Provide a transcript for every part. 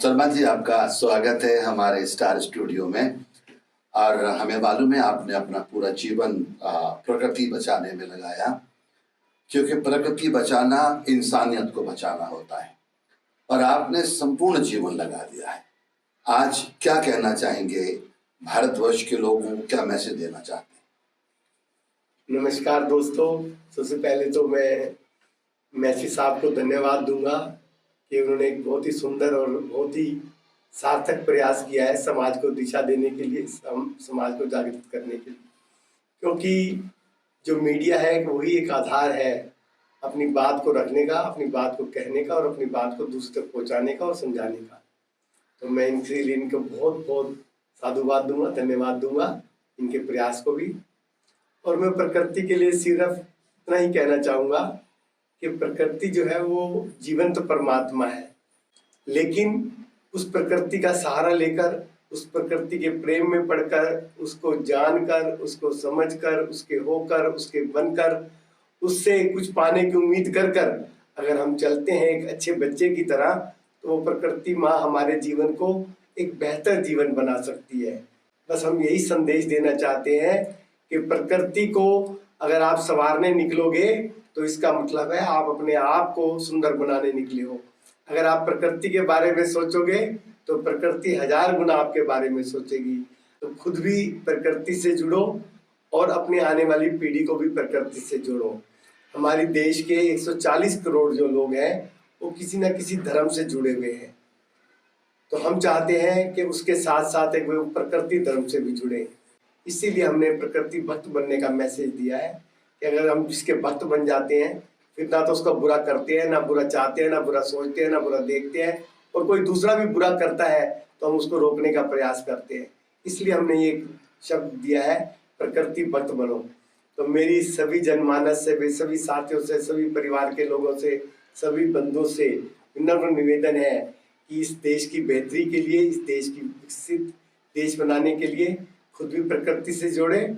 शर्मा जी, आपका स्वागत है हमारे स्टार स्टूडियो में। और हमें मालूम है आपने अपना पूरा जीवन प्रकृति बचाने में लगाया, क्योंकि प्रकृति बचाना इंसानियत को बचाना होता है और आपने संपूर्ण जीवन लगा दिया है। आज क्या कहना चाहेंगे भारतवर्ष के लोगों को, क्या मैसेज देना चाहते हैं? नमस्कार दोस्तों, सबसे पहले तो मैं मैसी साहब को धन्यवाद दूंगा कि उन्होंने एक बहुत ही सुंदर और बहुत ही सार्थक प्रयास किया है समाज को दिशा देने के लिए, समाज को जागृत करने के लिए। क्योंकि जो मीडिया है वही एक आधार है अपनी बात को रखने का, अपनी बात को कहने का और अपनी बात को दूसरे तक पहुंचाने का और समझाने का। तो मैं इनके लिए इनको बहुत बहुत साधुवाद दूंगा, धन्यवाद दूंगा इनके प्रयास को भी। और मैं प्रकृति के लिए सिर्फ इतना ही कहना चाहूँगा कि प्रकृति जो है वो जीवंत परमात्मा है, लेकिन उस प्रकृति का सहारा लेकर, उस प्रकृति के प्रेम में पड़कर, उसको जानकर, उसको समझकर, उसके होकर, उसके बनकर, उससे कुछ पाने की उम्मीद कर कर अगर हम चलते हैं एक अच्छे बच्चे की तरह, तो वो प्रकृति माँ हमारे जीवन को एक बेहतर जीवन बना सकती है। बस हम यही संदेश देना चाहते हैं कि प्रकृति को अगर आप संवारने निकलोगे तो इसका मतलब है आप अपने आप को सुंदर बनाने निकले हो। अगर आप प्रकृति के बारे में सोचोगे तो प्रकृति 1000 गुना आपके बारे में सोचेगी। तो खुद भी प्रकृति से जुड़ो और अपनी आने वाली पीढ़ी को भी प्रकृति से जोड़ो। हमारे देश के 140 करोड़ जो लोग हैं वो किसी न किसी धर्म से जुड़े हुए हैं, तो हम चाहते हैं कि उसके साथ साथ एक प्रकृति धर्म से भी जुड़े। इसीलिए हमने प्रकृति भक्त बनने का मैसेज दिया है कि अगर हम जिसके भक्त बन जाते हैं फिर ना तो उसका बुरा करते हैं, ना बुरा चाहते हैं, ना बुरा सोचते हैं, ना बुरा देखते हैं, और कोई दूसरा भी बुरा करता है तो हम उसको रोकने का प्रयास करते हैं। इसलिए हमने ये शब्द दिया है, प्रकृति भक्त बनो। तो मेरी सभी जनमानस से, सभी साथियों से, सभी परिवार के लोगों से, सभी बंधुओं से विनम्र निवेदन है कि इस देश की बेहतरी के लिए, इस देश की विकसित देश बनाने के लिए खुद भी प्रकृति से जोड़े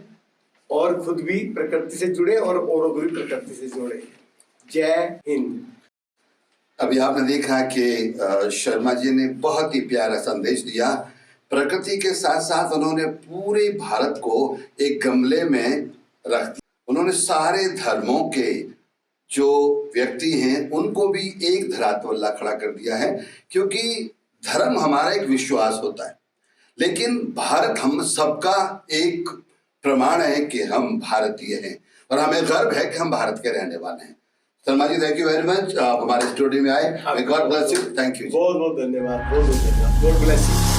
और खुद भी प्रकृति से जुड़े और औरों को भी प्रकृति से जोड़े। जय हिंद। अभी आपने देखा कि शर्मा जी ने बहुत ही प्यारा संदेश दिया। प्रकृति के साथ साथ उन्होंने पूरे भारत को एक गमले में रख दिया। उन्होंने सारे धर्मों के जो व्यक्ति हैं उनको भी एक धरातल ला खड़ा कर दिया है, क्योंकि धर्म हमारा एक विश्वास होता है, लेकिन भारत हम सबका एक प्रमाण है कि हम भारतीय हैं और हमें गर्व है कि हम भारत के रहने वाले हैं। Sharma ji, thank you very much, आप हमारे स्टूडियो में आए। God bless you. Thank you. बहुत बहुत धन्यवाद, बहुत बहुत धन्यवाद। God bless you.